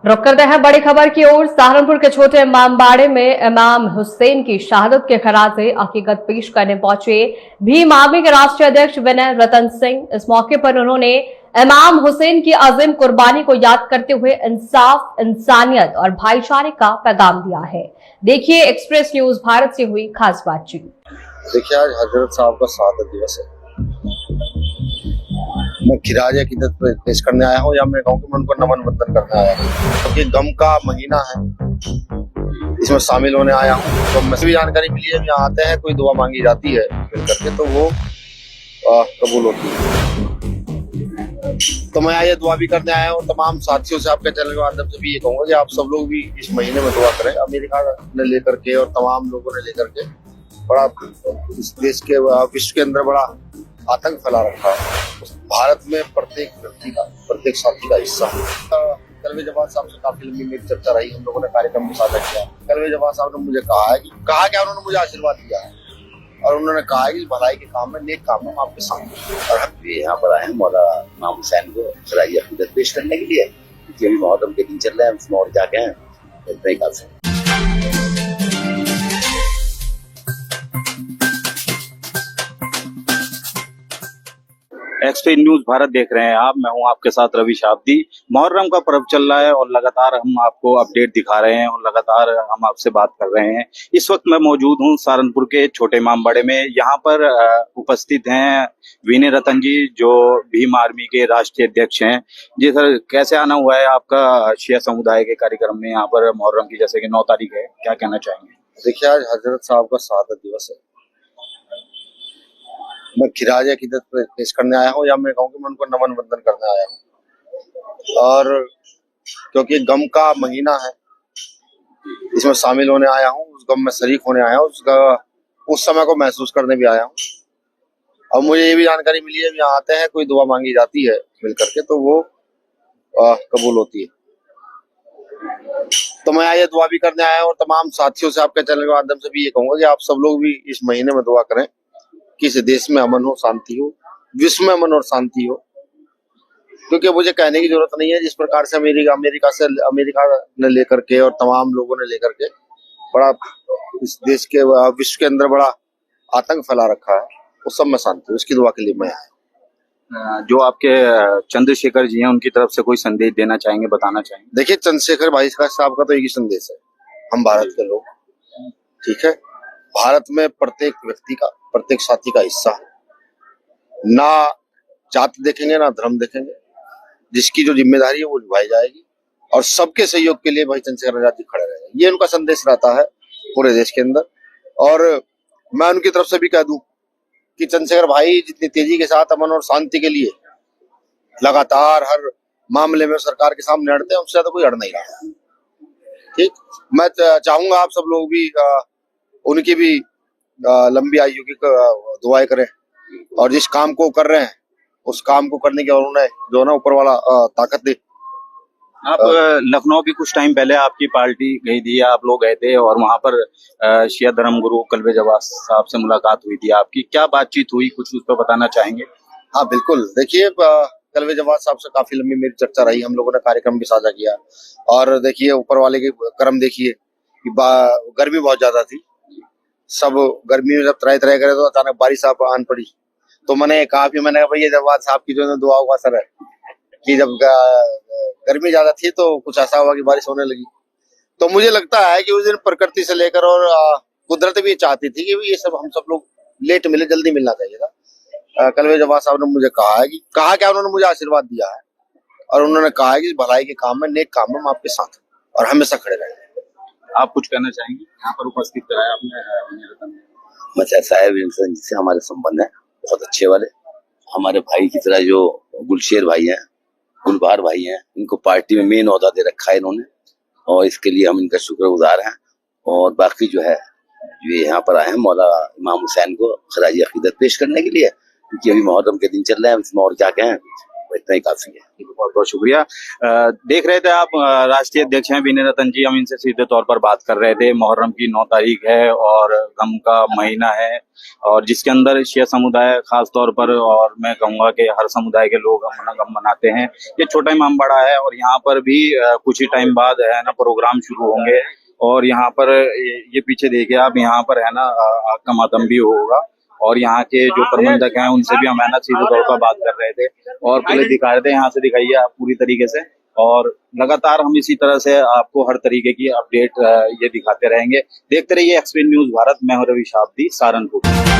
रुक करते हैं बड़ी खबर की ओर। सहारनपुर के छोटे इमामबाड़े में इमाम हुसैन की शहादत के खराजे अकीकत पेश करने पहुंचे भीम आर्मी के राष्ट्रीय अध्यक्ष विनय रतन सिंह। इस मौके पर उन्होंने इमाम हुसैन की अजीम कुर्बानी को याद करते हुए इंसाफ, इंसानियत और भाईचारे का पैगाम दिया है। देखिए एक्सप्रेस न्यूज भारत से हुई खास बातचीत। देखिए, आज हजरत साहब का शहादत दिवस है। मैं खिराज अकीदत पेश करने आया हूँ या मैं कहूँ कि मैं उनको नमन वंदन करने आया हूँ, क्योंकि गम का महीना है, इसमें शामिल होने आया हूँ। तो मुझे भी जानकारी मिली है, यहाँ आते हैं कोई दुआ मांगी जाती है मिल करके तो वो कबूल होती है। तो मैं ये दुआ भी करने आया हूँ तमाम साथियों से, आपके चैनल के माध्यम से भी ये कहूंगा कि आप सब लोग भी इस महीने में दुआ करें। अमेरिका ने लेकर के और तमाम लोगों ने लेकर के बड़ा इस देश के विश्व के अंदर बड़ा आतंक फैला रखा है। भारत में प्रत्येक व्यक्ति का, प्रत्येक साथी का हिस्सा है। कलवे जवाद साहब से काफी लंबी मेरी चर्चा रही, हम लोगों ने कार्यक्रम में साझा किया। कलवे जवाद साहब ने मुझे कहा क्या उन्होंने मुझे आशीर्वाद दिया है और उन्होंने कहा है कि भलाई के काम में, नेक काम में आपके सामने। और हम भी यहाँ पर आए हैं मौला इमाम हुसैन को खराज अकीदत पेश करने के लिए, क्योंकि अभी मुहर्रम के दिन चल रहे हैं, उसमें और क्या कहें, इतना ही काफी है। एक्सप्रेस न्यूज भारत देख रहे हैं आप। मैं हूं आपके साथ रवि शाब्दी। मुहर्रम का पर्व चल रहा है और लगातार हम आपको अपडेट दिखा रहे हैं और लगातार हम आपसे बात कर रहे हैं। इस वक्त मैं मौजूद हूं सहारनपुर के छोटे इमामबाड़े में। यहाँ पर उपस्थित हैं विनय रतन जी, जो भीम आर्मी के राष्ट्रीय अध्यक्ष हैं। जी सर, कैसे आना हुआ है आपका शिया समुदाय के कार्यक्रम में यहाँ पर मुहर्रम की, जैसे कि 9 तारीख है, क्या कहना चाहेंगे? देखिए, आज हजरत साहब का शहादत दिवस है। मैं खिराज अकीदत पेश करने आया हूँ या मैं कहूँ कि मैं उनको नमन वंदन करने आया हूँ, और क्योंकि गम का महीना है, इसमें शामिल होने आया हूँ, उस गम में शरीक होने आया हूँ, उस समय को महसूस करने भी आया हूँ। और मुझे ये भी जानकारी मिली है, यहाँ आते हैं कोई दुआ मांगी जाती है मिल करके तो वो कबूल होती है। तो मैं ये दुआ भी करने आया हूँ और तमाम साथियों से, आपके चैनल के माध्यम से भी ये कहूंगा कि आप सब लोग भी इस महीने में दुआ करें कि इस देश में अमन हो, शांति हो, विश्व में अमन और शांति हो। क्योंकि मुझे कहने की जरूरत नहीं है, जिस प्रकार से अमेरिका ने लेकर के और तमाम लोगों ने लेकर के बड़ा इस देश के, विश्व के अंदर बड़ा आतंक फैला रखा है, उस सब में शांति हो, इसकी दुआ के लिए मैं आया। जो आपके चंद्रशेखर जी हैं, उनकी तरफ से कोई संदेश देना चाहेंगे, बताना चाहेंगे? देखिए, चंद्रशेखर भाई साहब का तो एक ही संदेश है, हम भारत के लोग, ठीक है, भारत में प्रत्येक व्यक्ति का, प्रत्येक साथी का हिस्सा है। ना जाति देखेंगे ना धर्म देखेंगे, जिसकी जो जिम्मेदारी है वो निभाई जाएगी और सबके सहयोग के लिए भाई चंद्रशेखर आजाद जी खड़े रहेंगे। ये उनका संदेश रहता है पूरे देश के अंदर। और मैं उनकी तरफ से भी कह दूं कि चंद्रशेखर भाई जितनी तेजी के साथ अमन और शांति के लिए लगातार हर मामले में सरकार के सामने अड़ते हैं, उससे ज्यादा कोई अड़ नहीं रहा। ठीक, मैं चाहूंगा आप सब लोग भी उनकी भी लंबी आयु की दुआएं करें और जिस काम को कर रहे हैं उस काम को करने की और उन्हें जो ना ऊपर वाला ताकत दे। आप लखनऊ भी कुछ टाइम पहले आपकी पार्टी गई थी, आप लोग गए थे और वहां पर शिया धर्म गुरु कलवे जवाद साहब से मुलाकात हुई थी आपकी, क्या बातचीत हुई, कुछ उस पर बताना चाहेंगे? हाँ बिल्कुल, देखिए, कलवे जवाद साहब से काफी लंबी मेरी चर्चा रही, हम लोगों ने कार्यक्रम भी साझा किया। और देखिए, ऊपर वाले के कर्म देखिए कि गर्मी बहुत ज्यादा थी, सब गर्मी में जब तरह करे तो अचानक बारिश आन पड़ी। तो मैंने कहा भाई ये जवाद साहब की जो दुआ हुआ सर है कि जब गर्मी ज्यादा थी तो कुछ ऐसा हुआ कि बारिश होने लगी। तो मुझे लगता है कि उस दिन प्रकृति से लेकर और कुदरत भी चाहती थी कि ये सब हम सब लोग लेट मिले, जल्दी मिलना चाहिए था। कलवे जवाद साहब ने मुझे कहा क्या उन्होंने मुझे आशीर्वाद दिया है और उन्होंने कहा है कि भलाई के काम में, नेक काम में हम आपके साथ और हमेशा खड़े रहेंगे। आप कुछ कहना चाहेंगे? यहाँ पर उपस्थित कराया आपने। मचा साहब जिनसे हमारे संबंध है बहुत अच्छे वाले, हमारे भाई की तरह, जो गुलशेर भाई हैं, गुलबहार भाई हैं, इनको पार्टी में मेन ओहदा दे रखा है इन्होंने और इसके लिए हम इनका शुक्रगुजार हैं। और बाकी जो है ये यहाँ पर आए हैं मौला इमाम हुसैन को खराज अकीदत पेश करने के लिए, क्योंकि अभी मुहर्रम के दिन चल रहे हैं, इसमें और क्या कहें, इतना ही काफी है। बहुत बहुत शुक्रिया। देख रहे थे आप, राष्ट्रीय अध्यक्ष हैं विनय रतन जी, हम इनसे सीधे तौर पर बात कर रहे थे। मुहर्रम की 9 तारीख है और गम का महीना है, और जिसके अंदर शिया समुदाय खास तौर पर, और मैं कहूंगा कि हर समुदाय के लोग गम मनाते हैं। ये छोटा इमामबाड़ा है और यहाँ पर भी कुछ ही टाइम बाद है ना प्रोग्राम शुरू होंगे, और यहाँ पर ये पीछे देखिए आप, यहाँ पर है ना आग का मातम भी होगा, और यहाँ के जो प्रबंधक हैं उनसे भी हम है ना सीधे तौर पर बात कर रहे थे और पहले दिखा रहे थे। यहाँ से दिखाइए आप पूरी तरीके से, और लगातार हम इसी तरह से आपको हर तरीके की अपडेट ये दिखाते रहेंगे। देखते रहिए एक्सप्रेस न्यूज भारत। मैं हूं रवि शाब्दी, सहारनपुर।